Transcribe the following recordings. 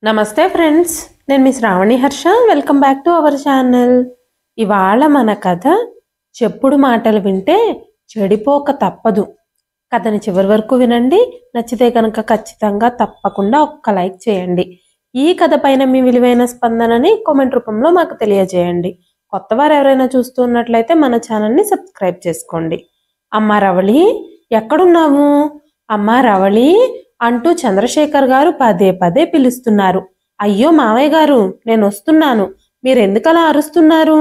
నమస్తే ఫ్రెండ్స్, నేను మీ Sravani Harsha. Welcome back to our channel. ఇవాళ మన కథ చెప్పుడు మాటలు వింటే చెడిపోక తప్పదు. కథని చివరి వరకు వినండి. నచ్చితే కనుక ఖచ్చితంగా తప్పకుండా ఒక్క లైక్ చేయండి. ఈ కథ పైన మీ విలువైన స్పందనని కామెంట్ రూపంలో మాకు తెలియజేయండి. కొత్త వారు ఎవరైనా చూస్తున్నట్లయితే మన ఛానల్ని సబ్స్క్రైబ్ చేసుకోండి. అమ్మా రవళి, ఎక్కడున్నావు? అమ్మా రవళి అంటూ చంద్రశేఖర్ గారు పదే పదే పిలుస్తున్నారు. అయ్యో మావయ్య గారు, నేను వస్తున్నాను. మీరెందుకలా అరుస్తున్నారు?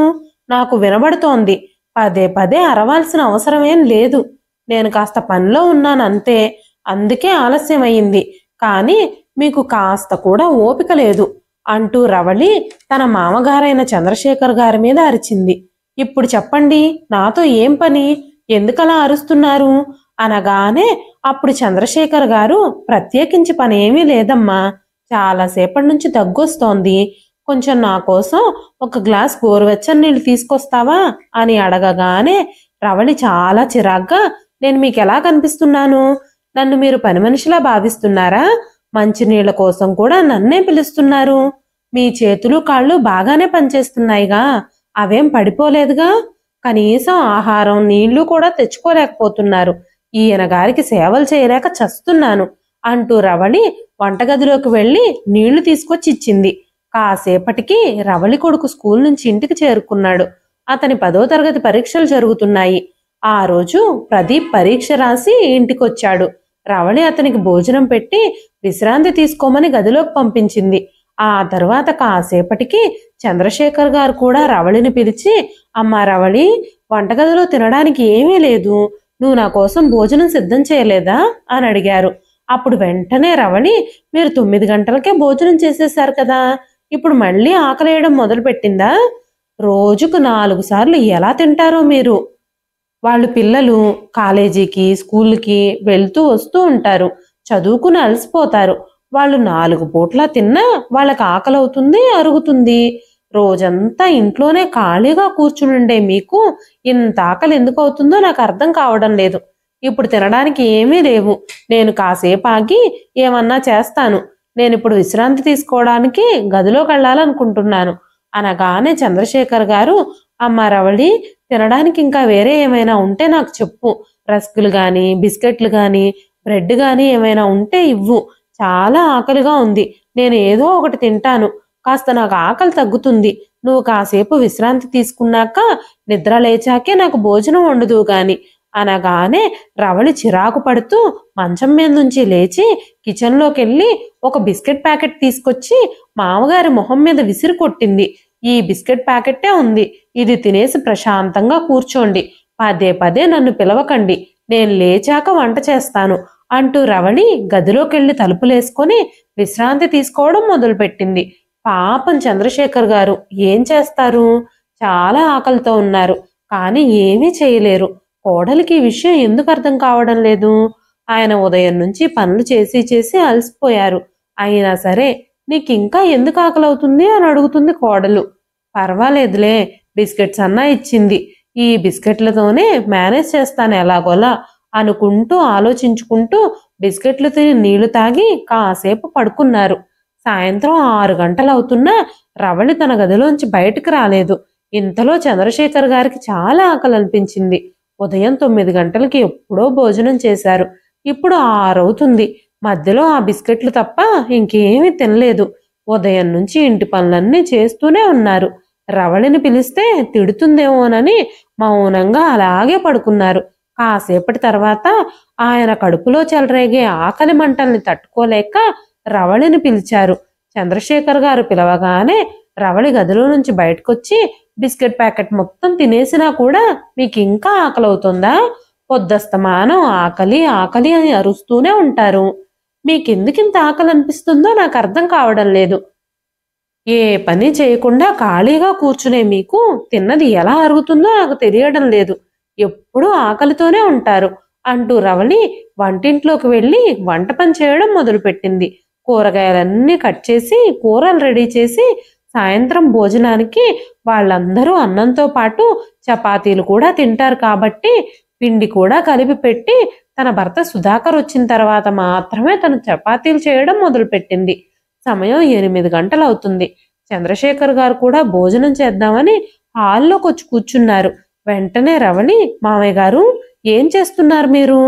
నాకు వినబడుతోంది. పదే పదే అరవాల్సిన అవసరమేం లేదు. నేను కాస్త పనిలో ఉన్నాను అంతే. అందుకే ఆలస్యం అయింది. కానీ మీకు కాస్త కూడా ఓపిక లేదు అంటూ రవళి తన మామగారైన చంద్రశేఖర్ గారి మీద అరిచింది. ఇప్పుడు చెప్పండి, నాతో ఏం పని? ఎందుకలా అరుస్తున్నారు అనగానే అప్పుడు చంద్రశేఖర్ గారు, ప్రత్యేకించి పని ఏమీ లేదమ్మా, చాలాసేపటి నుంచి దగ్గొస్తోంది. కొంచెం నా కోసం ఒక గ్లాస్ గోరువెచ్చని నీళ్ళు తీసుకొస్తావా అని అడగగానే రవళి చాలా చిరాగ్గా, నేను మీకు ఎలా కనిపిస్తున్నాను? నన్ను మీరు పని మనిషిలా భావిస్తున్నారా? మంచినీళ్ల కోసం కూడా నన్నే పిలుస్తున్నారు. మీ చేతులు కాళ్ళు బాగానే పనిచేస్తున్నాయిగా, అవేం పడిపోలేదుగా. కనీసం ఆహారం నీళ్లు కూడా తెచ్చుకోలేకపోతున్నారు. ఈయన గారికి సేవలు చేయలేక చస్తున్నాను అంటూ రవళి వంటగదిలోకి వెళ్లి నీళ్లు తీసుకొచ్చి ఇచ్చింది. కాసేపటికి రవళి కొడుకు స్కూల్ నుంచి ఇంటికి చేరుకున్నాడు. అతని 10వ తరగతి పరీక్షలు జరుగుతున్నాయి. ఆ రోజు ప్రదీప్ పరీక్ష రాసి ఇంటికొచ్చాడు. రవళి అతనికి భోజనం పెట్టి విశ్రాంతి తీసుకోమని గదిలోకి పంపించింది. ఆ తర్వాత కాసేపటికి చంద్రశేఖర్ గారు కూడా రవళిని పిలిచి, అమ్మా రవళి, వంటగదిలో తినడానికి ఏమీ లేదు. నువ్వు నా కోసం భోజనం సిద్ధం చేయలేదా అని అడిగారు. అప్పుడు వెంటనే రవళి, మీరు 9 గంటలకే భోజనం చేసేశారు కదా, ఇప్పుడు మళ్ళీ ఆకలేయడం మొదలు పెట్టిందా? రోజుకు 4 సార్లు ఎలా తింటారో మీరు? వాళ్ళు పిల్లలు కాలేజీకి స్కూల్కి వెళ్తూ వస్తూ ఉంటారు, చదువుకుని అలసిపోతారు. వాళ్ళు 4 పూట్లా తిన్నా వాళ్ళకి ఆకలవుతుంది, అరుగుతుంది. రోజంతా ఇంట్లోనే ఖాళీగా కూర్చునుండే మీకు ఇంత ఆకలి ఎందుకు అవుతుందో నాకు అర్థం కావడం లేదు. ఇప్పుడు తినడానికి ఏమీ లేవు. నేను కాసేపు ఆగి ఏమన్నా చేస్తాను. నేను ఇప్పుడు విశ్రాంతి తీసుకోవడానికి గదిలోకి వెళ్ళాలనుకుంటున్నాను అనగానే చంద్రశేఖర్ గారు, అమ్మా రవళి, తినడానికి ఇంకా వేరే ఏమైనా ఉంటే నాకు చెప్పు. రస్కులు కానీ, బిస్కెట్లు కానీ, బ్రెడ్ కానీ ఏమైనా ఉంటే ఇవ్వు. చాలా ఆకలిగా ఉంది. నేను ఏదో ఒకటి తింటాను. కాస్త నాకు ఆకలి తగ్గుతుంది. నువ్వు కాసేపు విశ్రాంతి తీసుకున్నాక నిద్ర లేచాకే నాకు భోజనం వండుదు గాని అనగానే రవళి చిరాకు పడుతూ మంచం మీద నుంచి లేచి కిచెన్లోకి వెళ్ళి ఒక బిస్కెట్ ప్యాకెట్ తీసుకొచ్చి మామగారి మొహం మీద విసిరి కొట్టింది. ఈ బిస్కెట్ ప్యాకెట్టే ఉంది, ఇది తినేసి ప్రశాంతంగా కూర్చోండి. పదే పదే నన్ను పిలవకండి. నేను లేచాక వంట చేస్తాను అంటూ రవళి గదిలోకెళ్లి తలుపులేసుకొని విశ్రాంతి తీసుకోవడం మొదలుపెట్టింది. పాపం చంద్రశేఖర్ గారు ఏం చేస్తారు? చాలా ఆకలితో ఉన్నారు, కానీ ఏమీ చేయలేరు. కోడలికి ఈ విషయం ఎందుకు అర్థం కావడం లేదు? ఆయన ఉదయం నుంచి పనులు చేసి చేసి అలసిపోయారు. అయినా సరే నీకింకా ఎందుకు ఆకలవుతుంది అని అడుగుతుంది కోడలు. పర్వాలేదులే, బిస్కెట్స్ అన్నా ఇచ్చింది. ఈ బిస్కెట్లతోనే మేనేజ్ చేస్తాను ఎలాగోలా అనుకుంటూ ఆలోచించుకుంటూ బిస్కెట్లు తిని నీళ్లు తాగి కాసేపు పడుకున్నారు. సాయంత్రం 6 గంటలవుతున్నా రవళి తన గదిలోంచి బయటకు రాలేదు. ఇంతలో చంద్రశేఖర్ గారికి చాలా ఆకలి అనిపించింది. ఉదయం 9 గంటలకి ఎప్పుడో భోజనం చేశారు. ఇప్పుడు 6 అవుతుంది. మధ్యలో ఆ బిస్కెట్లు తప్ప ఇంకేమీ తినలేదు. ఉదయం నుంచి ఇంటి పనులన్నీ చేస్తూనే ఉన్నారు. రవళిని పిలిస్తే తిడుతుందేమోనని మౌనంగా అలాగే పడుకున్నారు. కాసేపటి తర్వాత ఆయన కడుపులో చెలరేగే ఆకలి మంటల్ని తట్టుకోలేక రవళిని పిలిచారు. చంద్రశేఖర్ గారు పిలవగానే రవళి గదిలో నుంచి బయటకొచ్చి, బిస్కెట్ ప్యాకెట్ మొత్తం తినేసినా కూడా మీకు ఇంకా ఆకలవుతుందా? పొద్దస్తమానం ఆకలి ఆకలి అని అరుస్తూనే ఉంటారు. మీకెందుకింత ఆకలి అనిపిస్తుందో నాకు అర్థం కావడం లేదు. ఏ పని చేయకుండా ఖాళీగా కూర్చునే మీకు తిన్నది ఎలా అరుగుతుందో నాకు తెలియడం లేదు. ఎప్పుడూ ఆకలితోనే ఉంటారు అంటూ రవళి వంటింట్లోకి వెళ్ళి వంట పని చేయడం మొదలుపెట్టింది. కూరగాయలన్నీ కట్ చేసి కూరలు రెడీ చేసి సాయంత్రం భోజనానికి వాళ్ళందరూ అన్నంతో పాటు చపాతీలు కూడా తింటారు కాబట్టి పిండి కూడా కలిపి పెట్టి తన భర్త సుధాకర్ వచ్చిన తర్వాత మాత్రమే తను చపాతీలు చేయడం మొదలుపెట్టింది. సమయం 8 గంటలు అవుతుంది. చంద్రశేఖర్ గారు కూడా భోజనం చేద్దామని హాల్లోకి వచ్చి కూర్చున్నారు. వెంటనే రవళి, మామయ్య గారు ఏం చేస్తున్నారు మీరు?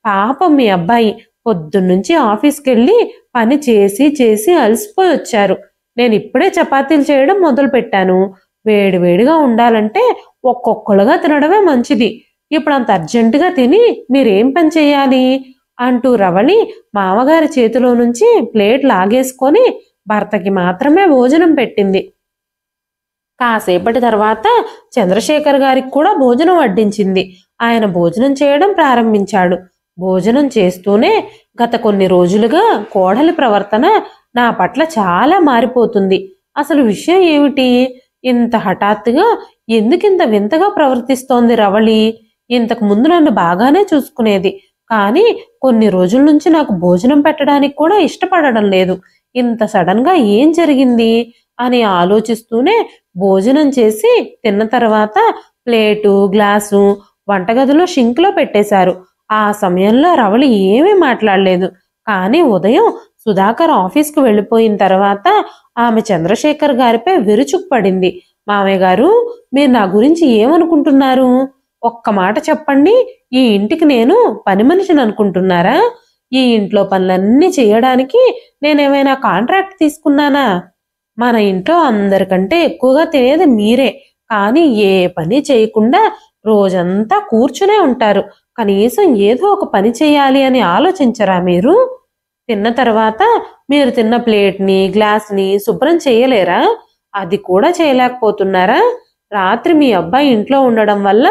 పాపం మీ అబ్బాయి పొద్దున్నుంచి ఆఫీస్కి వెళ్ళి పని చేసి చేసి అలసిపోయి వచ్చారు. నేను ఇప్పుడే చపాతీలు చేయడం మొదలు పెట్టాను. వేడివేడిగా ఉండాలంటే ఒక్కొక్కలుగా తినడమే మంచిది. ఇప్పుడు అంత అర్జెంటుగా తిని మీరేం పని చేయాలి అంటూ రవళి మామగారి చేతిలో నుంచి ప్లేట్ లాగేసుకొని భర్తకి మాత్రమే భోజనం పెట్టింది. కాసేపటి తర్వాత చంద్రశేఖర్ గారికి కూడా భోజనం వడ్డించింది. ఆయన భోజనం చేయడం ప్రారంభించాడు. భోజనం చేస్తూనే, గత కొన్ని రోజులుగా కోడలి ప్రవర్తన నా పట్ల చాలా మారిపోతుంది. అసలు విషయం ఏమిటి? ఇంత హఠాత్తుగా ఎందుకింత వింతగా ప్రవర్తిస్తోంది రవళి? ఇంతకు ముందు నన్ను బాగానే చూసుకునేది, కానీ కొన్ని రోజుల నుంచి నాకు భోజనం పెట్టడానికి కూడా ఇష్టపడడం లేదు. ఇంత సడన్ గా ఏం జరిగింది అని ఆలోచిస్తూనే భోజనం చేసి తిన్న తర్వాత ప్లేటు గ్లాసు వంటగదిలో షింక్లో పెట్టేశారు. ఆ సమయంలో రవళి ఏమీ మాట్లాడలేదు. కానీ ఉదయం సుధాకర్ ఆఫీస్కు వెళ్ళిపోయిన తర్వాత ఆమె చంద్రశేఖర్ గారిపై విరుచుకుపడింది. మామయ్య గారు, మీరు నా గురించి ఏమనుకుంటున్నారు? ఒక్క మాట చెప్పండి. ఈ ఇంటికి నేను పని మనిషిని అనుకుంటున్నారా? ఈ ఇంట్లో పనులన్నీ చేయడానికి నేనేమైనా కాంట్రాక్ట్ తీసుకున్నానా? మన ఇంట్లో అందరికంటే ఎక్కువగా తినేది మీరే, కానీ ఏ పని చేయకుండా రోజంతా కూర్చునే ఉంటారు. కనీసం ఏదో ఒక పని చేయాలి అని ఆలోచించరా మీరు? తిన్న తర్వాత మీరు తిన్న ప్లేట్ని గ్లాస్ని శుభ్రం చేయలేరా? అది కూడా చేయలేకపోతున్నారా? రాత్రి మీ అబ్బాయి ఇంట్లో ఉండడం వల్ల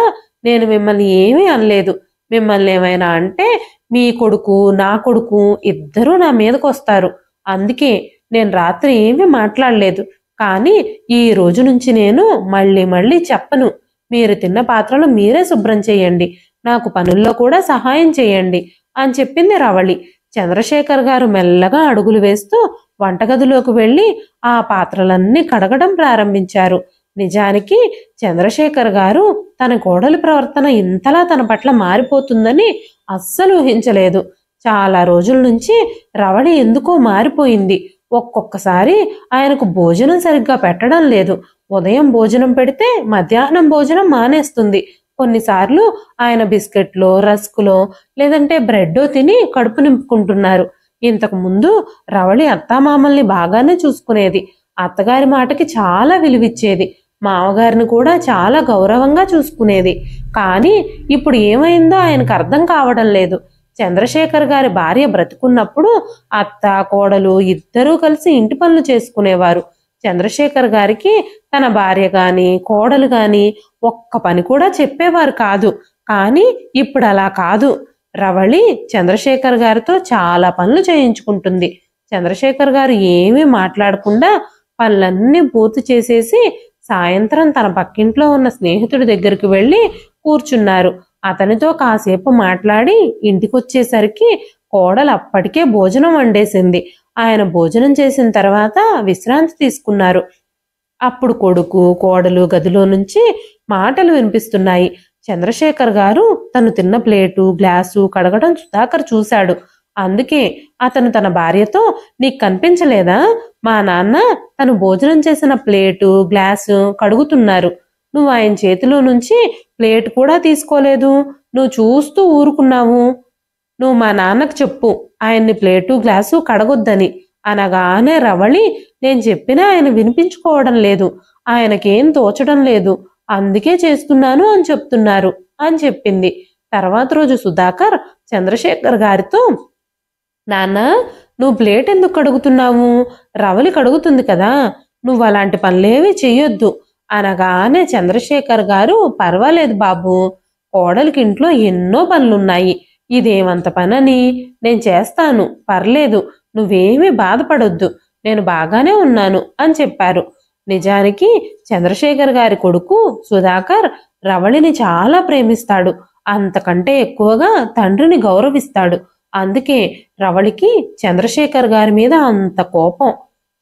నేను మిమ్మల్ని ఏమీ అనలేదు. మిమ్మల్ని ఏమైనా అంటే మీ కొడుకు నా కొడుకు ఇద్దరూ నా మీదకి వస్తారు. అందుకే నేను రాత్రి ఏమీ మాట్లాడలేదు. కానీ ఈ రోజు నుంచి నేను మళ్ళీ మళ్ళీ చెప్పను. మీరు తిన్న పాత్రలు మీరే శుభ్రం చేయండి, నాకు పనుల్లో కూడా సహాయం చేయండి అని చెప్పింది రవళి. చంద్రశేఖర్ గారు మెల్లగా అడుగులు వేస్తూ వంటగదిలోకి వెళ్ళి ఆ పాత్రలన్నీ కడగడం ప్రారంభించారు. నిజానికి చంద్రశేఖర్ గారు తన కోడలి ప్రవర్తన ఇంతలా తన పట్ల మారిపోతుందని అస్సలు ఊహించలేదు. చాలా రోజుల నుంచి రవళి ఎందుకో మారిపోయింది. ఒక్కొక్కసారి ఆయనకు భోజనం సరిగ్గా పెట్టడం లేదు. ఉదయం భోజనం పెడితే మధ్యాహ్నం భోజనం మానేస్తుంది. కొన్నిసార్లు ఆయన బిస్కెట్లో రస్కులో లేదంటే బ్రెడ్డో తిని కడుపు నింపుకుంటున్నారు. ఇంతకు ముందు రవళి అత్తామామల్ని బాగానే చూసుకునేది. అత్తగారి మాటకి చాలా విలువిచ్చేది. మామగారిని కూడా చాలా గౌరవంగా చూసుకునేది. కానీ ఇప్పుడు ఏమైందో ఆయనకు అర్థం కావడం లేదు. చంద్రశేఖర్ గారి భార్య బ్రతుకున్నప్పుడు అత్త కోడలు ఇద్దరూ కలిసి ఇంటి పనులు చేసుకునేవారు. చంద్రశేఖర్ గారికి తన భార్య గాని కోడలు గాని ఒక్క పని కూడా చెప్పేవారు కాదు. కానీ ఇప్పుడు అలా కాదు. రవళి చంద్రశేఖర్ గారితో చాలా పనులు చేయించుకుంటుంది. చంద్రశేఖర్ గారు ఏమీ మాట్లాడకుండా పనులన్నీ పూర్తి చేసేసి సాయంత్రం తన పక్కింట్లో ఉన్న స్నేహితుడి దగ్గరికి వెళ్ళి కూర్చున్నారు. అతనితో కాసేపు మాట్లాడి ఇంటికొచ్చేసరికి కోడలు అప్పటికే భోజనం వండేసింది. ఆయన భోజనం చేసిన తర్వాత విశ్రాంతి తీసుకున్నారు. అప్పుడు కొడుకు కోడలు గదిలో నుంచి మాటలు వినిపిస్తున్నాయి. చంద్రశేఖర్ గారు తను తిన్న ప్లేటు గ్లాసు కడగడం సుధాకర్ చూశాడు. అందుకే అతను తన భార్యతో, నీకు కనిపించలేదా? మా నాన్న తను భోజనం చేసిన ప్లేటు గ్లాసు కడుగుతున్నారు. నువ్వు ఆయన చేతిలో నుంచి ప్లేట్ కూడా తీసుకోలేదు. నువ్వు చూస్తూ ఊరుకున్నావు. నువ్వు మా నాన్నకు చెప్పు ఆయన్ని ప్లేటు గ్లాసు కడగొద్దని అనగానే రవళి, నేను చెప్పినా ఆయన వినిపించుకోవడం లేదు, ఆయనకేం తోచడం లేదు, అందుకే చేస్తున్నాను అని చెప్తున్నారు అని చెప్పింది. తర్వాత రోజు సుధాకర్ చంద్రశేఖర్ గారితో, నాన్న, నువ్వు ప్లేట్ ఎందుకు కడుగుతున్నావు? రవళి కడుగుతుంది కదా, నువ్వు అలాంటి పనులేవి చెయ్యొద్దు అనగానే చంద్రశేఖర్ గారు, పర్వాలేదు బాబు, కోడలికి ఇంట్లో ఎన్నో పనులున్నాయి, ఇదేమంత పనని, నేను చేస్తాను, పర్లేదు, నువ్వేమీ బాధపడొద్దు, నేను బాగానే ఉన్నాను అని చెప్పారు. నిజానికి చంద్రశేఖర్ గారి కొడుకు సుధాకర్ రవళిని చాలా ప్రేమిస్తాడు. అంతకంటే ఎక్కువగా తండ్రిని గౌరవిస్తాడు. అందుకే రవళికి చంద్రశేఖర్ గారి మీద అంత కోపం.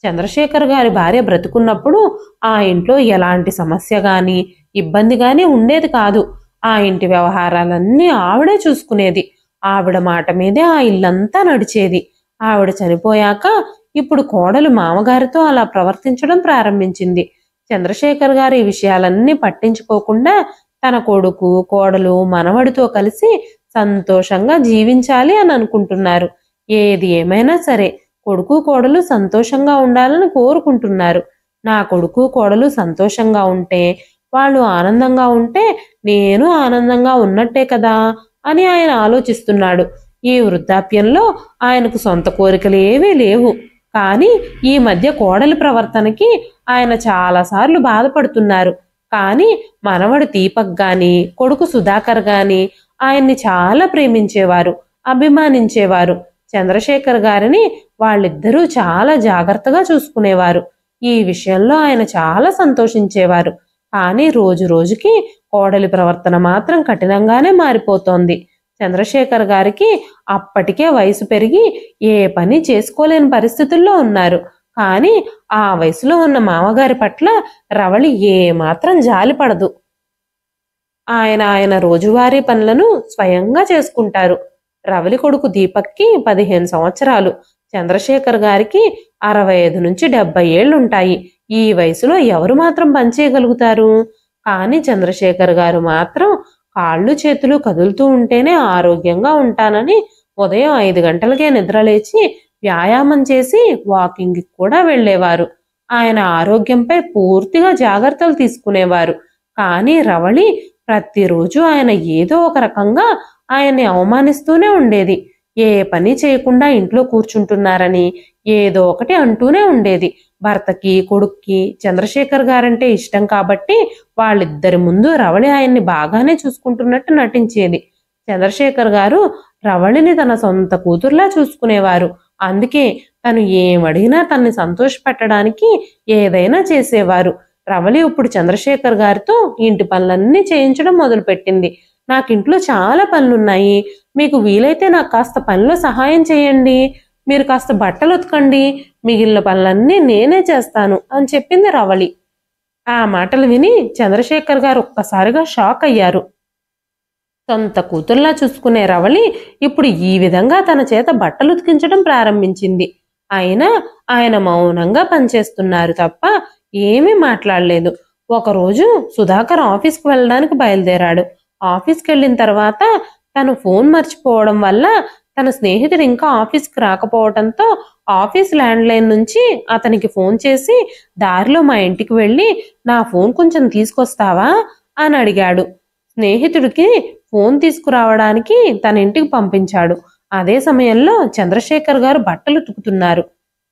చంద్రశేఖర్ గారి భార్య బ్రతుకున్నప్పుడు ఆ ఇంట్లో ఎలాంటి సమస్య గాని ఇబ్బంది గాని ఉండేది కాదు. ఆ ఇంటి వ్యవహారాలన్నీ ఆవిడే చూసుకునేది. ఆవిడ మాట మీదే ఆ ఇల్లంతా నడిచేది. ఆవిడ చనిపోయాక ఇప్పుడు కోడలు మామగారితో అలా ప్రవర్తించడం ప్రారంభించింది. చంద్రశేఖర్ గారు ఈ విషయాలన్నీ పట్టించుకోకుండా తన కొడుకు, కోడలు, మనవడితో కలిసి సంతోషంగా జీవించాలి అని అనుకుంటున్నారు. ఏది ఏమైనా సరే కొడుకు, కోడలు సంతోషంగా ఉండాలని కోరుకుంటున్నారు. నా కొడుకు, కోడలు సంతోషంగా ఉంటే, వాళ్ళు ఆనందంగా ఉంటే నేను ఆనందంగా ఉన్నట్టే కదా అని ఆయన ఆలోచిస్తున్నాడు. ఈ వృద్ధాప్యంలో ఆయనకు సొంత కోరికలు ఏవీ లేవు. కానీ ఈ మధ్య కోడలి ప్రవర్తనకి ఆయన చాలాసార్లు బాధపడుతున్నారు. కానీ మనవడు దీపక్ గాని, కొడుకు సుధాకర్ గాని ఆయన్ని చాలా ప్రేమించేవారు, అభిమానించేవారు. చంద్రశేఖర్ గారిని వాళ్ళిద్దరూ చాలా జాగ్రత్తగా చూసుకునేవారు. ఈ విషయంలో ఆయన చాలా సంతోషించేవారు. కానీ రోజు రోజుకి కోడలి ప్రవర్తన మాత్రం కఠినంగానే మారిపోతోంది. చంద్రశేఖర్ గారికి అప్పటికే వయసు పెరిగి ఏ పని చేసుకోలేని పరిస్థితుల్లో ఉన్నారు. కానీ ఆ వయసులో ఉన్న మామగారి పట్ల రవళి ఏమాత్రం జాలిపడదు. ఆయన రోజువారీ పనులను స్వయంగా చేసుకుంటారు. రవలి కొడుకు దీపక్కి 15 సంవత్సరాలు, చంద్రశేఖర్ గారికి 65 నుంచి 70 ఏళ్లుంటాయి. ఈ వయసులో ఎవరు మాత్రం పనిచేయగలుగుతారు? కానీ చంద్రశేఖర్ గారు మాత్రం కాళ్ళు చేతులు కదులుతూ ఉంటేనే ఆరోగ్యంగా ఉంటానని ఉదయం 5 గంటలకే నిద్రలేచి వ్యాయామం చేసి వాకింగ్కి కూడా వెళ్ళేవారు. ఆయన ఆరోగ్యంపై పూర్తిగా జాగ్రత్తలు తీసుకునేవారు. కానీ రవళి ప్రతిరోజు ఆయన ఏదో ఒక రకంగా ఆయన్ని అవమానిస్తూనే ఉండేది. ఏ పని చేయకుండా ఇంట్లో కూర్చుంటున్నారని ఏదో ఒకటి అంటూనే ఉండేది. భర్తకి, కొడుక్కి చంద్రశేఖర్ గారంటే ఇష్టం కాబట్టి వాళ్ళిద్దరి ముందు రవళి ఆయన్ని బాగానే చూసుకుంటున్నట్టు నటించేది. చంద్రశేఖర్ గారు రవళిని తన సొంత కూతుర్లా చూసుకునేవారు. అందుకే తను ఏమడిగినా తన్ని సంతోషపెట్టడానికి ఏదైనా చేసేవారు. రవళి ఇప్పుడు చంద్రశేఖర్ గారితో ఇంటి పనులన్నీ చేయించడం మొదలుపెట్టింది. నాకింట్లో చాలా పనులున్నాయి, మీకు వీలైతే నాకు కాస్త పనిలో సహాయం చేయండి, మీరు కాస్త బట్టలు ఉతకండి, మిగిలిన పనులన్నీ నేనే చేస్తాను అని చెప్పింది రవళి. ఆ మాటలు విని చంద్రశేఖర్ గారు ఒక్కసారిగా షాక్ అయ్యారు. సొంత కూతుర్లా చూసుకునే రవళి ఇప్పుడు ఈ విధంగా తన చేత బట్టలు ఉతికించడం ప్రారంభించింది. అయినా ఆయన మౌనంగా పనిచేస్తున్నారు తప్ప ఏమీ మాట్లాడలేదు. ఒకరోజు సుధాకర్ ఆఫీస్కి వెళ్ళడానికి బయలుదేరాడు. ఆఫీస్కి వెళ్ళిన తర్వాత తను ఫోన్ మర్చిపోవడం వల్ల తన స్నేహితుడు ఇంకా ఆఫీస్కి రాకపోవడంతో ఆఫీస్ ల్యాండ్ లైన్ నుంచి అతనికి ఫోన్ చేసి దారిలో మా ఇంటికి వెళ్ళి నా ఫోన్ కొంచెం తీసుకొస్తావా అని అడిగాడు. స్నేహితుడికి ఫోన్ తీసుకురావడానికి తన ఇంటికి పంపించాడు. అదే సమయంలో చంద్రశేఖర్ గారు బట్టలు ఉతుకుతున్నారు.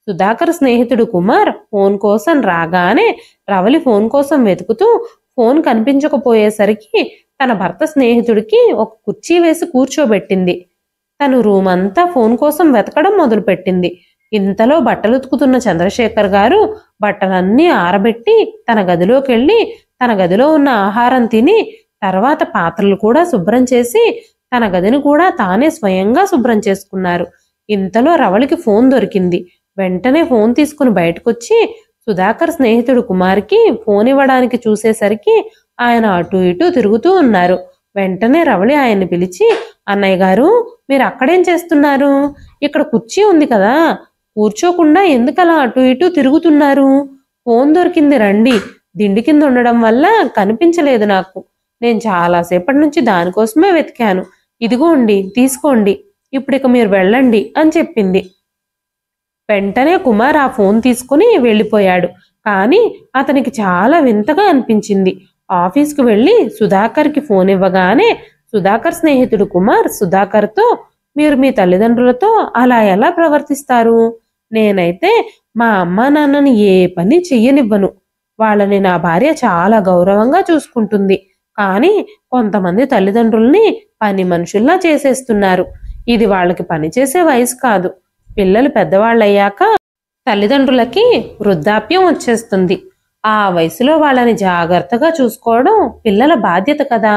సుధాకర్ స్నేహితుడు కుమార్ ఫోన్ కోసం రాగానే రవలి ఫోన్ కోసం వెతుకుతూ ఫోన్ కనిపించకపోయేసరికి తన భర్త స్నేహితుడికి ఒక కుర్చీ వేసి కూర్చోబెట్టింది. తను రూమ్ అంతా ఫోన్ కోసం వెతకడం మొదలుపెట్టింది. ఇంతలో బట్టలు ఉతుకుతున్న చంద్రశేఖర్ గారు బట్టలన్నీ ఆరబెట్టి తన గదిలోకి వెళ్ళి తన గదిలో ఉన్న ఆహారం తిని తర్వాత పాత్రలు కూడా శుభ్రం చేసి తన గదిని కూడా తానే స్వయంగా శుభ్రం చేసుకున్నారు. ఇంతలో రవళికి ఫోన్ దొరికింది. వెంటనే ఫోన్ తీసుకుని బయటకొచ్చి సుధాకర్ స్నేహితుడు కుమార్కి ఫోన్ ఇవ్వడానికి చూసేసరికి ఆయన అటు ఇటు తిరుగుతూ ఉన్నారు. వెంటనే రవళి ఆయన్ని పిలిచి, అన్నయ్య గారు, మీరు అక్కడేం చేస్తున్నారు? ఇక్కడ కుర్చీ ఉంది కదా, కూర్చోకుండా ఎందుకలా అటు ఇటు తిరుగుతున్నారు? ఫోన్ దొరికింది, రండి. దిండి కింద ఉండడం వల్ల కనిపించలేదు నాకు. నేను చాలాసేపటి నుంచి దానికోసమే వెతికాను. ఇదిగోండి, తీసుకోండి, ఇప్పుడిక మీరు వెళ్ళండి అని చెప్పింది. వెంటనే కుమార్ ఆ ఫోన్ తీసుకుని వెళ్ళిపోయాడు. కానీ అతనికి చాలా వింతగా అనిపించింది. ఆఫీస్కి వెళ్ళి సుధాకర్కి ఫోన్ ఇవ్వగానే సుధాకర్ స్నేహితుడు కుమార్ సుధాకర్తో, మీరు మీ తల్లిదండ్రులతో అలా ఎలా ప్రవర్తిస్తారు? నేనైతే మా అమ్మా నాన్నని ఏ పని చెయ్యనివ్వను. వాళ్ళని నా భార్య చాలా గౌరవంగా చూసుకుంటుంది. కానీ కొంతమంది తల్లిదండ్రుల్ని పని మనుషుల్లా చేసేస్తున్నారు. ఇది వాళ్ళకి పనిచేసే వయసు కాదు. పిల్లలు పెద్దవాళ్ళయ్యాక తల్లిదండ్రులకి వృద్ధాప్యం వచ్చేస్తుంది. ఆ వయసులో వాళ్ళని జాగ్రత్తగా చూసుకోవడం పిల్లల బాధ్యత కదా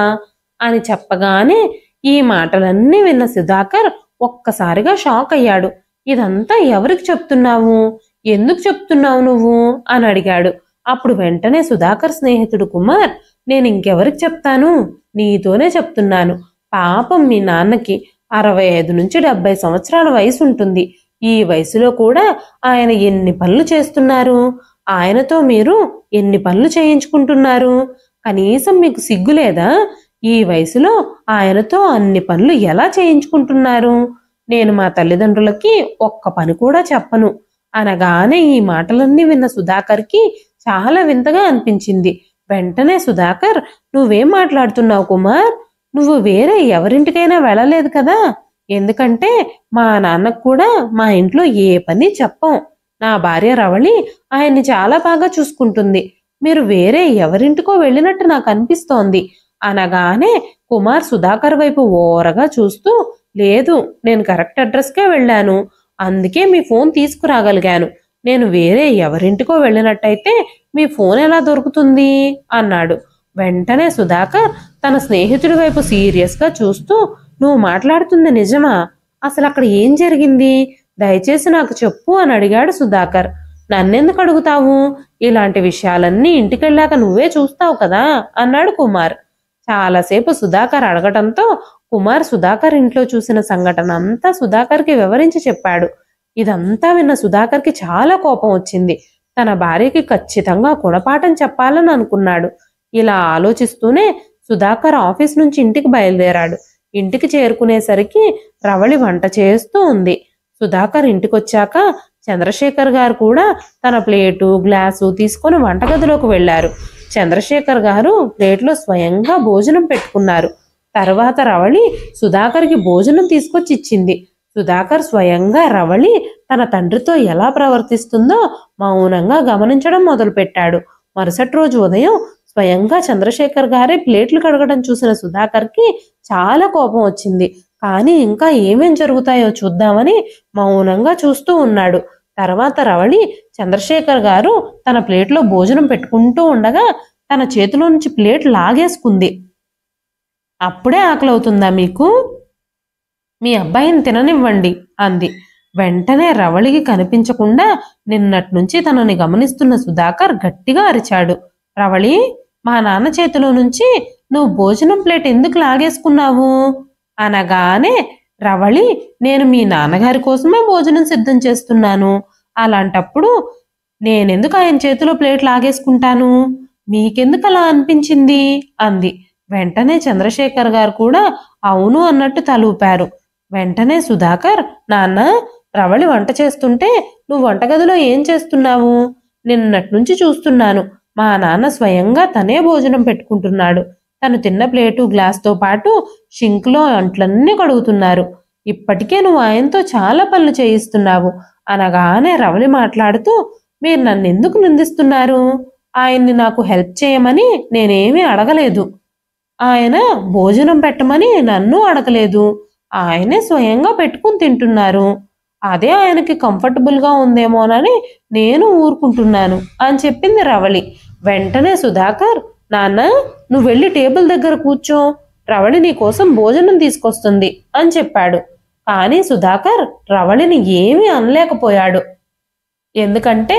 అని చెప్పగానే ఈ మాటలన్నీ విన్న సుధాకర్ ఒక్కసారిగా షాక్ అయ్యాడు. ఇదంతా ఎవరికి చెప్తున్నావు? ఎందుకు చెప్తున్నావు నువ్వు అని అడిగాడు. అప్పుడు వెంటనే సుధాకర్ స్నేహితుడు కుమార్, నేను ఇంకెవరికి చెప్తాను, నీతోనే చెప్తున్నాను. పాపం మీ నాన్నకి 65 నుంచి 70 సంవత్సరాల వయసు ఉంటుంది. ఈ వయసులో కూడా ఆయన ఎన్ని పనులు చేస్తున్నారు, ఆయనతో మీరు ఎన్ని పనులు చేయించుకుంటున్నారు, కనీసం మీకు సిగ్గులేదా? ఈ వయసులో ఆయనతో అన్ని పనులు ఎలా చేయించుకుంటున్నారు? నేను మా తల్లిదండ్రులకి ఒక్క పని కూడా చెప్పను అనగానే ఈ మాటలన్నీ విన్న సుధాకర్కి చాలా వింతగా అనిపించింది. వెంటనే సుధాకర్, నువ్వేం మాట్లాడుతున్నావు కుమార్? నువ్వు వేరే ఎవరింటికైనా వెళ్ళలేదు కదా? ఎందుకంటే మా నాన్నకు కూడా మా ఇంట్లో ఏ పని చెప్పం. నా భార్య రవళి ఆయన్ని చాలా బాగా చూసుకుంటుంది. మీరు వేరే ఎవరింటికో వెళ్ళినట్టు నాకు అనిపిస్తోంది అనగానే కుమార్ సుధాకర్ వైపు ఓరగా చూస్తూ, లేదు, నేను కరెక్ట్ అడ్రస్కే వెళ్ళాను, అందుకే మీ ఫోన్ తీసుకురాగలిగాను. నేను వేరే ఎవరింటికో వెళ్ళినట్టయితే మీ ఫోన్ ఎలా దొరుకుతుంది అన్నాడు. వెంటనే సుధాకర్ తన స్నేహితుడి వైపు సీరియస్గా చూస్తూ, నువ్వు మాట్లాడుతుంది నిజమా? అసలు అక్కడ ఏం జరిగింది? దయచేసి నాకు చెప్పు అని అడిగాడు సుధాకర్. నన్నెందుకు అడుగుతావు? ఇలాంటి విషయాలన్నీ ఇంటికెళ్ళాక నువ్వే చూస్తావు కదా అన్నాడు కుమార్. చాలాసేపు సుధాకర్ అడగటంతో కుమార్ సుధాకర్ ఇంట్లో చూసిన సంఘటన అంతా సుధాకర్కి వివరించి చెప్పాడు. ఇదంతా విన్న సుధాకర్కి చాలా కోపం వచ్చింది. తన భార్యకి ఖచ్చితంగా గుణపాఠం చెప్పాలని అనుకున్నాడు. ఇలా ఆలోచిస్తూనే సుధాకర్ ఆఫీస్ నుంచి ఇంటికి బయలుదేరాడు. ఇంటికి చేరుకునేసరికి రవళి వంట చేస్తూ ఉంది. సుధాకర్ ఇంటికొచ్చాక చంద్రశేఖర్ గారు కూడా తన ప్లేటు గ్లాసు తీసుకొని వంటగదిలోకి వెళ్లారు. చంద్రశేఖర్ గారు ప్లేట్లో స్వయంగా భోజనం పెట్టుకున్నారు. తర్వాత రవళి సుధాకర్కి భోజనం తీసుకొచ్చి ఇచ్చింది. సుధాకర్ స్వయంగా రవళి తన తండ్రితో ఎలా ప్రవర్తిస్తుందో మౌనంగా గమనించడం మొదలుపెట్టాడు. మరుసటి రోజు ఉదయం స్వయంగా చంద్రశేఖర్ గారే ప్లేట్లు కడగడం చూసిన సుధాకర్కి చాలా కోపం వచ్చింది. కానీ ఇంకా ఏమేం జరుగుతాయో చూద్దామని మౌనంగా చూస్తూ ఉన్నాడు. తర్వాత రవళి చంద్రశేఖర్ గారు తన ప్లేట్లో భోజనం పెట్టుకుంటూ ఉండగా తన చేతిలో నుంచి ప్లేట్ లాగేసుకుంది. అప్పుడే ఆకలవుతుందా మీకు? మీ అబ్బాయిని తిననివ్వండి అంది. వెంటనే రవళికి కనిపించకుండా నిన్నటి నుంచి తనని గమనిస్తున్న సుధాకర్ గట్టిగా అరిచాడు. రవళి, మా నాన్న చేతిలో నుంచి నువ్వు భోజనం ప్లేట్ ఎందుకు లాగేసుకున్నావు అనగానే రవళి, నేను మీ నాన్నగారి కోసమే భోజనం సిద్ధం చేస్తున్నాను, అలాంటప్పుడు నేనెందుకు ఆయన చేతిలో ప్లేట్ లాగేసుకుంటాను? మీకెందుకు అలా అనిపించింది అంది. వెంటనే చంద్రశేఖర్ గారు కూడా అవును అన్నట్టు తలూపారు. వెంటనే సుధాకర్, నాన్న, రవళి వంట చేస్తుంటే నువ్వు వంటగదిలో ఏం చేస్తున్నావు? నిన్నటి నుంచి చూస్తున్నాను. మా నాన్న స్వయంగా తనే భోజనం పెట్టుకుంటున్నాడు. తను తిన్న ప్లేటు గ్లాస్తో పాటు షింక్లో అంట్లన్నీ కడుగుతున్నారు. ఇప్పటికే నువ్వు ఆయనతో చాలా పనులు చేయిస్తున్నావు అనగానే రవళి మాట్లాడుతూ, మీరు నన్ను ఎందుకు నిందిస్తున్నారు? ఆయన్ని నాకు హెల్ప్ చేయమని నేనేమీ అడగలేదు. ఆయన భోజనం పెట్టమని నన్ను అడగలేదు. ఆయనే స్వయంగా పెట్టుకుని తింటున్నారు. అదే ఆయనకి కంఫర్టబుల్గా ఉందేమోనని నేను ఊరుకుంటున్నాను అని చెప్పింది రవళి. వెంటనే సుధాకర్, నాన్న, నువ్వు వెళ్ళి టేబుల్ దగ్గర కూర్చో, రవళి నీ కోసం భోజనం తీసుకొస్తుంది అని చెప్పాడు. కానీ సుధాకర్ రవళిని ఏమీ అనలేకపోయాడు. ఎందుకంటే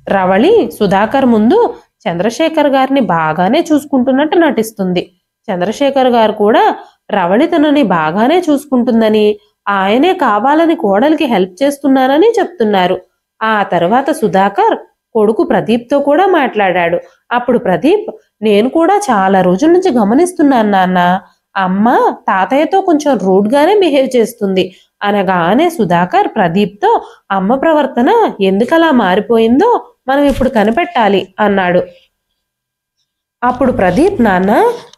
రవళి సుధాకర్ ముందు చంద్రశేఖర్ గారిని బాగానే చూసుకుంటున్నట్టు నటిస్తుంది. చంద్రశేఖర్ గారు కూడా రవళి తనని బాగానే చూసుకుంటుందని, ఆయనే కావాలని కోడలికి హెల్ప్ చేస్తున్నానని చెప్తున్నారు. ఆ తర్వాత సుధాకర్ కొడుకు ప్రదీప్తో కూడా మాట్లాడాడు. అప్పుడు ప్రదీప్, నేను కూడా చాలా రోజుల నుంచి గమనిస్తున్నాను నాన్న, అమ్మ తాతయ్యతో కొంచెం రూడ్గానే బిహేవ్ చేస్తుంది అనగానే సుధాకర్ ప్రదీప్తో, అమ్మ ప్రవర్తన ఎందుకలా మారిపోయిందో మనం ఇప్పుడు కనిపెట్టాలి అన్నాడు. అప్పుడు ప్రదీప్, నాన్న,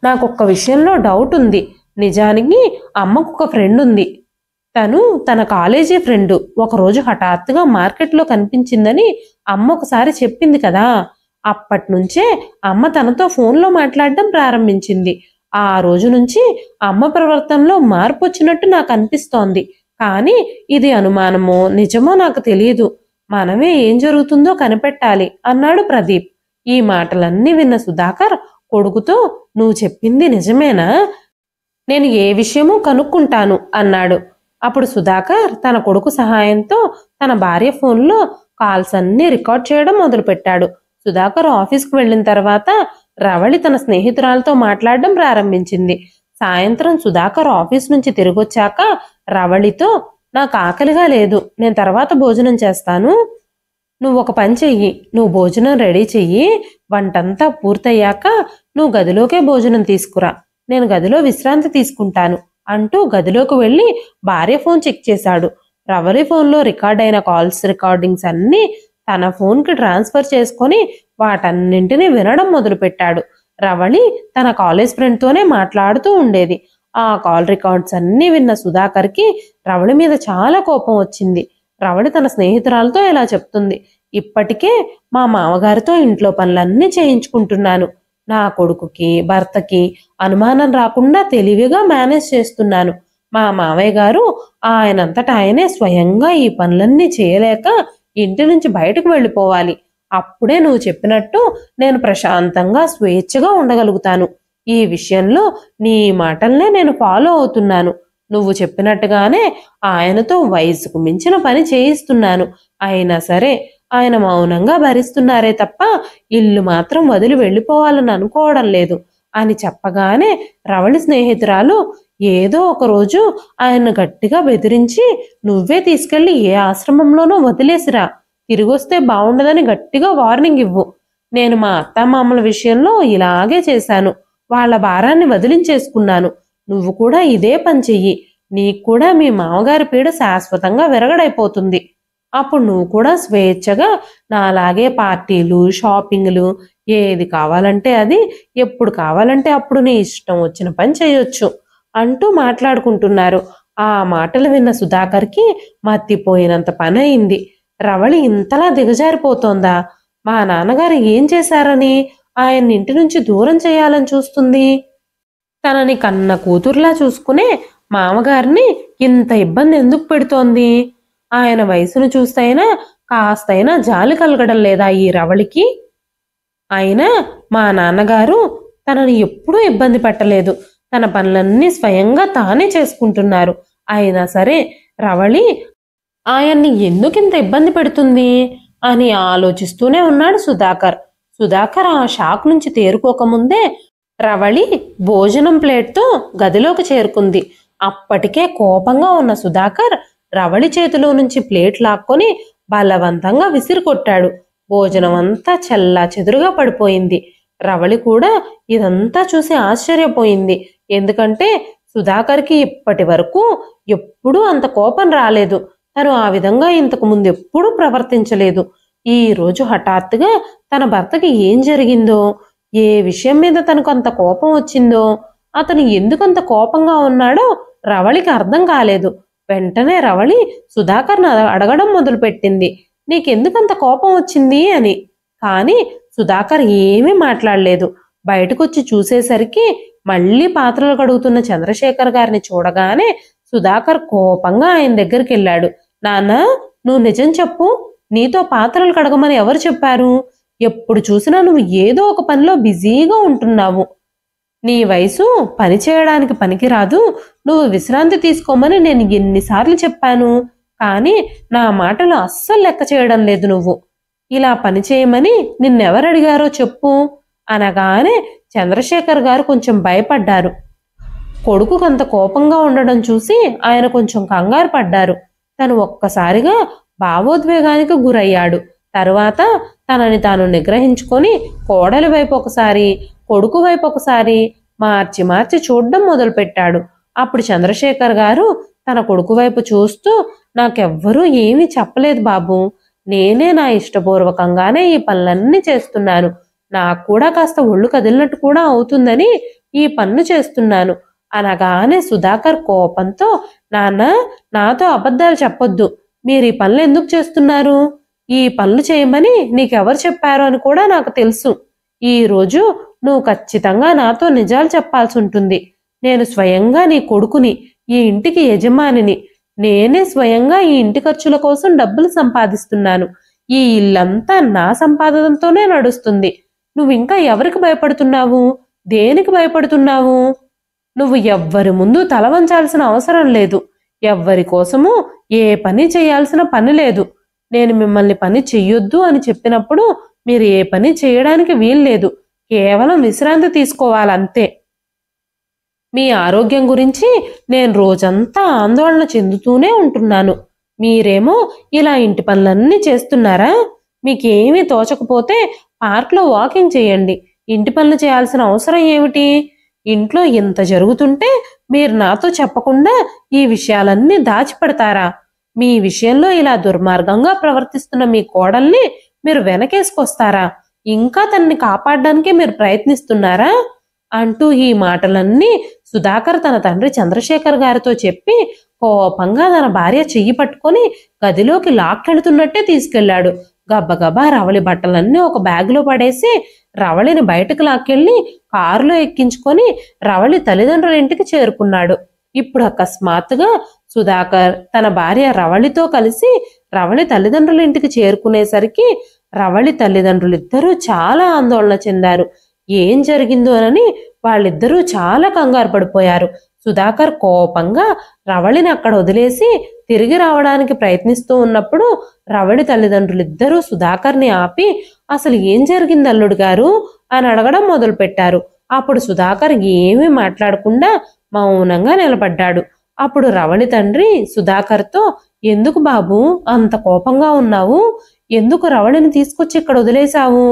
నాకు ఒక్క విషయంలో డౌట్ ఉంది. నిజానికి అమ్మకు ఒక ఫ్రెండ్ ఉంది. తను తన కాలేజీ ఫ్రెండ్ ఒకరోజు హఠాత్తుగా మార్కెట్లో కనిపించిందని అమ్మ ఒకసారి చెప్పింది కదా. అప్పటి నుంచే అమ్మ తనతో ఫోన్లో మాట్లాడడం ప్రారంభించింది. ఆ రోజు నుంచి అమ్మ ప్రవర్తనలో మార్పు వచ్చినట్టు నాకు అనిపిస్తోంది. కానీ ఇది అనుమానమో నిజమో నాకు తెలియదు. మనమే ఏం జరుగుతుందో కనిపెట్టాలి అన్నాడు ప్రదీప్. ఈ మాటలన్నీ విన్న సుధాకర్ కొడుకుతో, నువ్వు చెప్పింది నిజమేనా? నేను ఏ విషయమూ కనుక్కుంటాను అన్నాడు. అప్పుడు సుధాకర్ తన కొడుకు సహాయంతో తన భార్య ఫోన్లో కాల్స్ అన్నీ రికార్డ్ చేయడం మొదలుపెట్టాడు. సుధాకర్ ఆఫీస్కి వెళ్ళిన తర్వాత రవళి తన స్నేహితురాలతో మాట్లాడడం ప్రారంభించింది. సాయంత్రం సుధాకర్ ఆఫీస్ నుంచి తిరిగొచ్చాక రవళితో, నాకు ఆకలిగా లేదు, నేను తర్వాత భోజనం చేస్తాను. నువ్వు ఒక పని చెయ్యి, నువ్వు భోజనం రెడీ చెయ్యి, వంటంతా పూర్తయ్యాక నువ్వు గదిలోకే భోజనం తీసుకురా, నేను గదిలో విశ్రాంతి తీసుకుంటాను అంటూ గదిలోకి వెళ్ళి భార్య ఫోన్ చెక్ చేశాడు. రవలి ఫోన్లో రికార్డ్ అయిన కాల్స్ రికార్డింగ్స్ అన్నీ తన ఫోన్కి ట్రాన్స్ఫర్ చేసుకొని వాటన్నింటినీ వినడం మొదలుపెట్టాడు. రవళి తన కాలేజ్ ఫ్రెండ్తోనే మాట్లాడుతూ ఉండేది. ఆ కాల్ రికార్డ్స్ అన్నీ విన్న సుధాకర్కి రవళి మీద చాలా కోపం వచ్చింది. రవళి తన స్నేహితురాలతో ఇలా చెప్తుంది, ఇప్పటికే మా మామగారితో ఇంట్లో పనులన్నీ చేయించుకుంటున్నాను. నా కొడుకుకి భర్తకి అనుమానం రాకుండా తెలివిగా మేనేజ్ చేస్తున్నాను. మా మావయ్య గారు ఆయనంతటా ఆయనే స్వయంగా ఈ పనులన్నీ చేయలేక ఇంటి నుంచి బయటకు వెళ్ళిపోవాలి. అప్పుడే నువ్వు చెప్పినట్టు నేను ప్రశాంతంగా స్వేచ్ఛగా ఉండగలుగుతాను. ఈ విషయంలో నీ మాటల్నే నేను ఫాలో అవుతున్నాను. నువ్వు చెప్పినట్టుగానే ఆయనతో వయసుకు మించిన పని చేయిస్తున్నాను. అయినా సరే ఆయన మౌనంగా భరిస్తున్నారే తప్ప ఇల్లు మాత్రం వదిలి వెళ్ళిపోవాలని అనుకోవడం లేదు అని చెప్పగానే రవళి స్నేహితురాలు ఏదో ఒకరోజు ఆయన్ను గట్టిగా బెదిరించి నువ్వే తీసుకెళ్లి ఏ ఆశ్రమంలోనో వదిలేసిరా, తిరిగొస్తే బాగుండదని గట్టిగా వార్నింగ్ ఇవ్వు. నేను మా అత్తామామల విషయంలో ఇలాగే చేశాను, వాళ్ళ భారాన్ని వదిలించేసుకున్నాను. నువ్వు కూడా ఇదే పని చెయ్యి, నీకు కూడా మీ మామగారి పీడ శాశ్వతంగా విరగడైపోతుంది. అప్పుడు నువ్వు కూడా స్వేచ్ఛగా నాలాగే పార్టీలు షాపింగ్లు ఏది కావాలంటే అది, ఎప్పుడు కావాలంటే అప్పుడు నీ ఇష్టం వచ్చిన పని చేయొచ్చు అంటూ మాట్లాడుకుంటున్నారు. ఆ మాటలు విన్న సుధాకర్కి మత్తిపోయినంత పని అయింది. రవళి ఇంతలా దిగజారిపోతోందా? మా నాన్నగారు ఏం చేశారని ఆయన్ని ఇంటి నుంచి దూరం చేయాలని చూస్తుంది? తనని కన్న కూతుర్లా చూసుకునే మామగారిని ఇంత ఇబ్బంది ఎందుకు పెడుతోంది? ఆయన వయసును చూస్తైనా కాస్తైనా జాలి కలగడం లేదా ఈ రవళికి? అయినా మా నాన్నగారు తనని ఎప్పుడూ ఇబ్బంది పెట్టలేదు. తన పనులన్నీ స్వయంగా తానే చేసుకుంటున్నారు. అయినా సరే రవళి ఆయన్ని ఎందుకింత ఇబ్బంది పెడుతుంది అని ఆలోచిస్తూనే ఉన్నాడు సుధాకర్. సుధాకర్ ఆ షాక్ నుంచి తేరుకోకముందే రవళి భోజనం ప్లేట్తో గదిలోకి చేరుకుంది. అప్పటికే కోపంగా ఉన్న సుధాకర్ రవళి చేతిలో నుంచి ప్లేట్ లాక్కొని బలవంతంగా విసిరికొట్టాడు. భోజనం అంతా చెల్లా చెదురుగా పడిపోయింది. రవళి కూడా ఇదంతా చూసి ఆశ్చర్యపోయింది. ఎందుకంటే సుధాకర్కి ఇప్పటి వరకు ఎప్పుడూ అంత కోపం రాలేదు. తను ఆ విధంగా ఇంతకు ముందు ఎప్పుడూ ప్రవర్తించలేదు. ఈ రోజు హఠాత్తుగా తన భర్తకి ఏం జరిగిందో, ఏ విషయం మీద తనకు అంత కోపం వచ్చిందో, అతను ఎందుకంత కోపంగా ఉన్నాడో రవళికి అర్థం కాలేదు. వెంటనే రవళి సుధాకర్ని అడగడం మొదలుపెట్టింది, నీకెందుకంత కోపం వచ్చింది అని. కానీ సుధాకర్ ఏమీ మాట్లాడలేదు. బయటకొచ్చి చూసేసరికి మళ్ళీ పాత్రలు కడుగుతున్న చంద్రశేఖర్ గారిని చూడగానే సుధాకర్ కోపంగా ఆయన దగ్గరికి వెళ్ళాడు. నాన్నా, నువ్వు నిజం చెప్పు, నీతో పాత్రలు కడగమని ఎవరు చెప్పారు? ఎప్పుడు చూసినా నువ్వు ఏదో ఒక పనిలో బిజీగా ఉంటున్నావు. నీ వయసు పని చేయడానికి పనికిరాదు, నువ్వు విశ్రాంతి తీసుకోమని నేను ఎన్నిసార్లు చెప్పాను, కానీ నా మాటలు అస్సలు లెక్క చేయడం లేదు. నువ్వు ఇలా పని చేయమని నిన్నెవరు అడిగారో చెప్పు అనగానే చంద్రశేఖర్ గారు కొంచెం భయపడ్డారు. కొడుకుకంత కోపంగా ఉండడం చూసి ఆయన కొంచెం కంగారు పడ్డారు. తను ఒక్కసారిగా భావోద్వేగానికి గురయ్యాడు. తరువాత తనని తాను నిగ్రహించుకొని కోడలి వైపు ఒకసారి, కొడుకు వైపు ఒకసారి మార్చి మార్చి చూడడం మొదలుపెట్టాడు. అప్పుడు చంద్రశేఖర్ గారు తన కొడుకు వైపు చూస్తూ, నాకెవ్వరూ ఏమీ చెప్పలేదు బాబు, నేనే నా ఇష్టపూర్వకంగానే ఈ పనులన్నీ చేస్తున్నాను. నాకు కూడా కాస్త ఒళ్ళు కదిలినట్టు కూడా అవుతుందని ఈ పనులు చేస్తున్నాను అనగానే సుధాకర్ కోపంతో, నాన్న, నాతో అబద్ధాలు చెప్పొద్దు, మీరు ఈ పనులు ఎందుకు చేస్తున్నారు? ఈ పనులు చేయమని నీకెవరు చెప్పారు అని కూడా నాకు తెలుసు. ఈ రోజు నువ్వు ఖచ్చితంగా నాతో నిజాలు చెప్పాల్సి ఉంటుంది. నేను స్వయంగా నీ కొడుకుని, ఈ ఇంటికి యజమానిని. నేనే స్వయంగా ఈ ఇంటి ఖర్చుల కోసం డబ్బులు సంపాదిస్తున్నాను. ఈ ఇల్లంతా నా సంపాదనతోనే నడుస్తుంది. నువ్వు ఇంకా ఎవరికి భయపడుతున్నావు? దేనికి భయపడుతున్నావు? నువ్వు ఎవ్వరి ముందు తల వంచాల్సిన అవసరం లేదు. ఎవ్వరి కోసము ఏ పని చేయాల్సిన పని లేదు. నేను మిమ్మల్ని పని చెయ్యొద్దు అని చెప్పినప్పుడు మీరు ఏ పని చేయడానికి వీల్లేదు. కేవలం విశ్రాంతి తీసుకోవాలంతే. మీ ఆరోగ్యం గురించి నేను రోజంతా ఆందోళన చెందుతూనే ఉంటున్నాను. మీరేమో ఇలా ఇంటి పనులన్నీ చేస్తున్నారా? మీకేమీ తోచకపోతే పార్క్లో వాకింగ్ చేయండి. ఇంటి పనులు చేయాల్సిన అవసరం ఏమిటి? ఇంట్లో ఇంత జరుగుతుంటే మీరు నాతో చెప్పకుండా ఈ విషయాలన్నీ దాచిపెడతారా? మీ విషయంలో ఇలా దుర్మార్గంగా ప్రవర్తిస్తున్న మీ కోడల్ని మీరు వెనకేసుకొస్తారా? ఇంకా తనని కాపాడడానికి మీరు ప్రయత్నిస్తున్నారా? అంటూ ఈ మాటలన్నీ సుధాకర్ తన తండ్రి చంద్రశేఖర్ గారితో చెప్పి కోపంగా తన భార్య చెయ్యి పట్టుకొని గదిలోకి లాక్కెళ్తున్నట్టే తీసుకెళ్లాడు. గబ్బగబా రవళి బట్టలన్నీ ఒక బ్యాగులో పడేసి రవళిని బయటకు లాక్కెళ్లి కారులో ఎక్కించుకొని రవళి తల్లిదండ్రుల ఇంటికి చేరుకున్నాడు. ఇప్పుడు అకస్మాత్తుగా సుధాకర్ తన భార్య రవళితో కలిసి రవళి తల్లిదండ్రుల ఇంటికి చేరుకునేసరికి రవళి తల్లిదండ్రులిద్దరూ చాలా ఆందోళన చెందారు. ఏం జరిగిందోనని వాళ్ళిద్దరూ చాలా కంగారు పడిపోయారు. సుధాకర్ కోపంగా రవళిని అక్కడ వదిలేసి తిరిగి రావడానికి ప్రయత్నిస్తూ ఉన్నప్పుడు రవళి తల్లిదండ్రులిద్దరూ సుధాకర్ని ఆపి అసలు ఏం జరిగింది అల్లుడు గారు అని అడగడం మొదలుపెట్టారు. అప్పుడు సుధాకర్ ఏమీ మాట్లాడకుండా మౌనంగా నిలబడ్డాడు. అప్పుడు రవళి తండ్రి సుధాకర్తో, ఎందుకు బాబు అంత కోపంగా ఉన్నావు? ఎందుకు రవళిని తీసుకొచ్చి ఇక్కడ వదిలేశావు?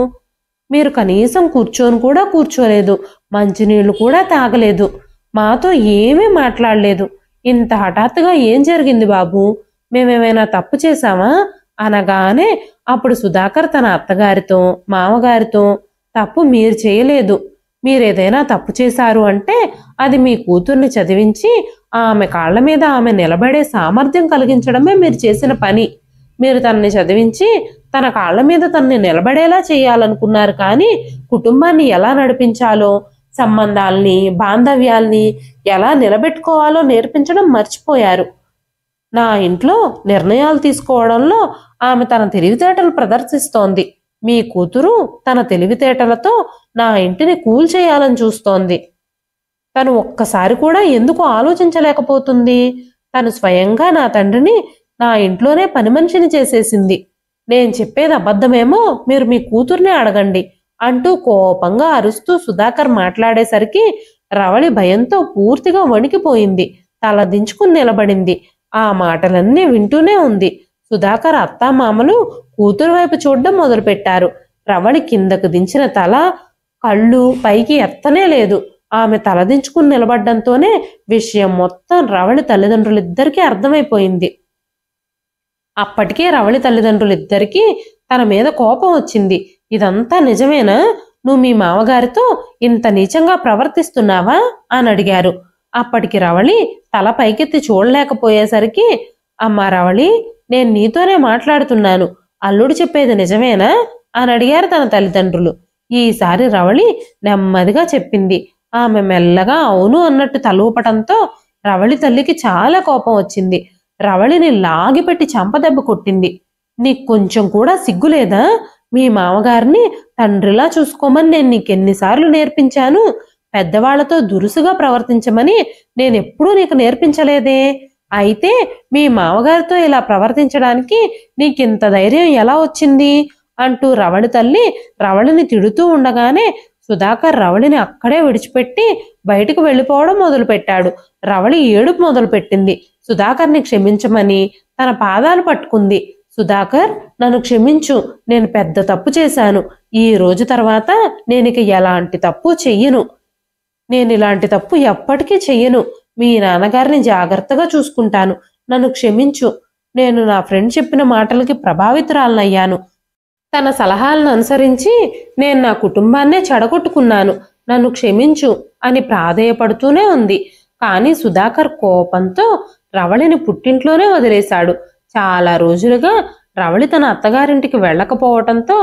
మీరు కనీసం కూర్చొని కూడా కూర్చోలేదు, మంచినీళ్లు కూడా తాగలేదు, మాతో ఏమీ మాట్లాడలేదు. ఇంత హఠాత్తుగా ఏం జరిగింది బాబు? మేమేమైనా తప్పు చేశామా అనగానే అప్పుడు సుధాకర్ తన అత్తగారితో మామగారితో, తప్పు మీరు చేయలేదు. మీరేదైనా తప్పు చేశారు అంటే అది మీ కూతుర్ని చదివించి ఆమె కాళ్ల మీద ఆమె నిలబడే సామర్థ్యం కలిగించడమే మీరు చేసిన పని. మీరు తనని చదివించి తన కాళ్ల మీద తనని నిలబడేలా చేయాలనుకున్నారు, కానీ కుటుంబాన్ని ఎలా నడిపించాలో, సంబంధాల్ని బాంధవ్యాల్ని ఎలా నిలబెట్టుకోవాలో నేర్పించడం మర్చిపోయారు. నా ఇంట్లో నిర్ణయాలు తీసుకోవడంలో ఆమె తన తెలివితేటలు ప్రదర్శిస్తోంది. మీ కూతురు తన తెలివితేటలతో నా ఇంటిని కూల్చేయాలని చూస్తోంది. తను ఒక్కసారి కూడా ఎందుకు ఆలోచించలేకపోతుంది? తను స్వయంగా నా తండ్రిని నా ఇంట్లోనే పని మనిషిని చేసేసింది. నేను చెప్పేది అబద్ధమేమో మీరు మీ కూతుర్నే అడగండి అంటూ కోపంగా అరుస్తూ సుధాకర్ మాట్లాడేసరికి రవళి భయంతో పూర్తిగా వణికిపోయింది. తల దించుకుని నిలబడింది. ఆ మాటలన్నీ వింటూనే ఉంది. సుధాకర్ అత్తామామలు కూతురు వైపు చూడడం మొదలుపెట్టారు. రవళి కిందకు దించిన తల కళ్ళు పైకి ఎత్తనే లేదు. ఆమె తలదించుకుని నిలబడ్డంతోనే విషయం మొత్తం రవళి తల్లిదండ్రులిద్దరికీ అర్థమైపోయింది. అప్పటికే రవళి తల్లిదండ్రులిద్దరికీ తన మీద కోపం వచ్చింది. ఇదంతా నిజమేనా? నువ్వు మీ మామగారితో ఇంత నీచంగా ప్రవర్తిస్తున్నావా అని అడిగారు. అప్పటికి రవళి తల పైకెత్తి చూడలేకపోయేసరికి, అమ్మా రవళి, నేను నీతోనే మాట్లాడుతున్నాను, అల్లుడు చెప్పేది నిజమేనా అని అడిగారు తన తల్లిదండ్రులు. ఈసారి రవళి నెమ్మదిగా చెప్పింది. ఆమె మెల్లగా అవును అన్నట్టు తలూపటంతో రవళి తల్లికి చాలా కోపం వచ్చింది. రవళిని లాగిపెట్టి చంపదెబ్బ కొట్టింది. నీకు కొంచెం కూడా సిగ్గులేదా? మీ మామగారిని తండ్రిలా చూసుకోమని నేను నీకెన్నిసార్లు నేర్పించాను? పెద్దవాళ్లతో దురుసుగా ప్రవర్తించమని నేనెప్పుడూ నీకు నేర్పించలేదే. అయితే మీ మామగారితో ఇలా ప్రవర్తించడానికి నీకింత ధైర్యం ఎలా వచ్చింది అంటూ రవళి తల్లి రవళిని తిడుతూ ఉండగానే సుధాకర్ రవళిని అక్కడే విడిచిపెట్టి బయటకు వెళ్ళిపోవడం మొదలుపెట్టాడు. రవళి ఏడుపు మొదలుపెట్టింది. సుధాకర్ని క్షమించమని తన పాదాలు పట్టుకుంది. సుధాకర్, నన్ను క్షమించు, నేను పెద్ద తప్పు చేశాను. ఈ రోజు తర్వాత నేనిక ఎలాంటి తప్పు చెయ్యను. నేను ఇలాంటి తప్పు ఎప్పటికీ చెయ్యను. మీ నాన్నగారిని జాగ్రత్తగా చూసుకుంటాను. నన్ను క్షమించు. నేను నా ఫ్రెండ్ చెప్పిన మాటలకి ప్రభావితురాలనయ్యాను. తన సలహాలను అనుసరించి నేను నా కుటుంబాన్నే చెడగొట్టుకున్నాను. నన్ను క్షమించు అని ప్రాధేయపడుతూనే ఉంది. కానీ సుధాకర్ కోపంతో రవళిని పుట్టింట్లోనే వదిలేశాడు. చాలా రోజులుగా రవళి తన అత్తగారింటికి వెళ్ళకపోవటంతో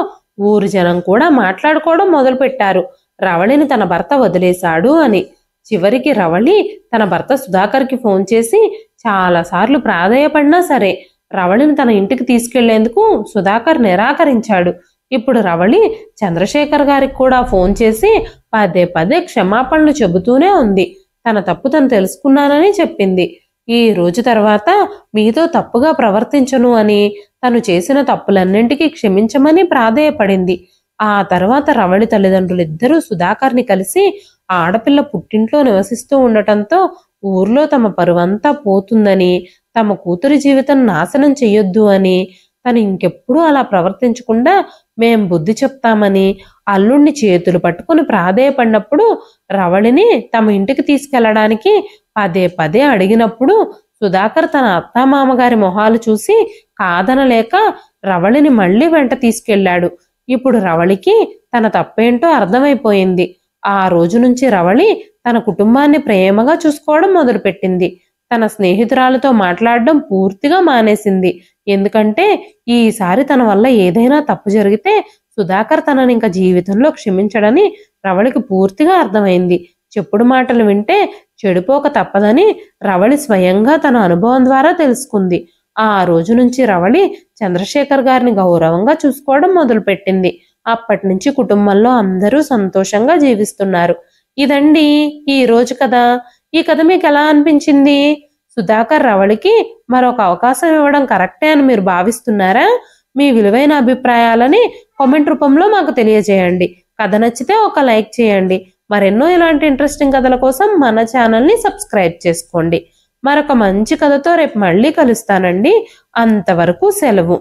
ఊరి జనం కూడా మాట్లాడుకోవడం మొదలుపెట్టారు, రవళిని తన భర్త వదిలేశాడు అని. చివరికి రవళి తన భర్త సుధాకర్కి ఫోన్ చేసి చాలాసార్లు ప్రాధేయపడినా సరే రవళిని తన ఇంటికి తీసుకెళ్లేందుకు సుధాకర్ నిరాకరించాడు. ఇప్పుడు రవళి చంద్రశేఖర్ గారికి కూడా ఫోన్ చేసి పదే పదే క్షమాపణలు చెబుతూనే ఉంది. తన తప్పు తను తెలుసుకున్నానని చెప్పింది. ఈ రోజు తర్వాత మీతో తప్పుగా ప్రవర్తించను అని, తను చేసిన తప్పులన్నింటికీ క్షమించమని ప్రాధేయపడింది. ఆ తర్వాత రవళి తల్లిదండ్రులిద్దరూ సుధాకర్ని కలిసి ఆడపిల్ల పుట్టింట్లో నివసిస్తూ ఉండటంతో ఊర్లో తమ పరువంతా పోతుందని, తమ కూతురి జీవితం నాశనం చెయ్యొద్దు అని, తను ఇంకెప్పుడూ అలా ప్రవర్తించకుండా మేం బుద్ధి చెప్తామని అల్లుణ్ణి చేతులు పట్టుకుని ప్రాధేయపడినప్పుడు రవళిని తమ ఇంటికి తీసుకెళ్లడానికి పదే పదే అడిగినప్పుడు సుధాకర్ తన అత్తామామగారి మొహాలు చూసి కాదనలేక రవళిని మళ్లీ వెంట తీసుకెళ్లాడు. ఇప్పుడు రవళికి తన తప్పేంటో అర్థమైపోయింది. ఆ రోజు నుంచి రవళి తన కుటుంబాన్ని ప్రేమగా చూసుకోవడం మొదలుపెట్టింది. తన స్నేహితురాలతో మాట్లాడడం పూర్తిగా మానేసింది. ఎందుకంటే ఈసారి తన వల్ల ఏదైనా తప్పు జరిగితే సుధాకర్ తనని ఇంకా జీవితంలో క్షమించడని రవళికి పూర్తిగా అర్థమైంది. చెప్పుడు మాటలు వింటే చెడిపోక తప్పదని రవళి స్వయంగా తన అనుభవం ద్వారా తెలుసుకుంది. ఆ రోజు నుంచి రవళి చంద్రశేఖర్ గారిని గౌరవంగా చూసుకోవడం మొదలుపెట్టింది. అప్పటి నుంచి కుటుంబంలో అందరూ సంతోషంగా జీవిస్తున్నారు. ఇదండి ఈ రోజు కథ. ఈ కథ మీకు ఎలా అనిపించింది? సుధాకర్ రవళికి మరొక అవకాశం ఇవ్వడం కరెక్టే అని మీరు భావిస్తున్నారా? మీ విలువైన అభిప్రాయాలని కామెంట్ రూపంలో మాకు తెలియజేయండి. కథ నచ్చితే ఒక లైక్ చేయండి. మరెన్నో ఇలాంటి ఇంట్రెస్టింగ్ కథల కోసం మన ఛానల్ని సబ్స్క్రైబ్ చేసుకోండి. మరొక మంచి కథతో రేపు మళ్ళీ కలుస్తానండి. అంతవరకు సెలవు.